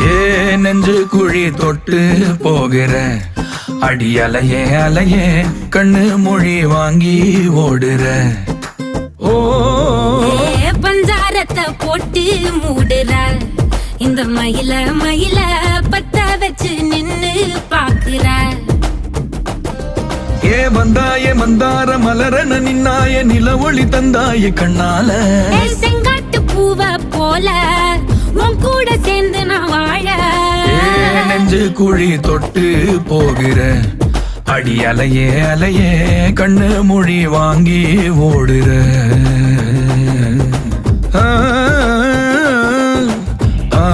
ஏ நெஞ்சு குழி தொட்டு போகிற அடி அலையே அலையே கண்ணு மொழி வாங்கி ஓடுற. ஓ பஞ்சாரத்தை போட்டு மூடுற இந்த மயில மயில பத்த வச்சு நின்னு பாக்குற. ஏ வந்தாய மந்தார மலரன நின்னாய நில ஒளி தந்தாய கண்ணால. செங்காட்டு பூவ போல உன் கூட சேர்ந்து நான் வாழ. நெஞ்சு குழி தொட்டு போகிற அடி அலையே அலையே கண்ணு மொழி வாங்கி ஓடுற. ஆ ஆ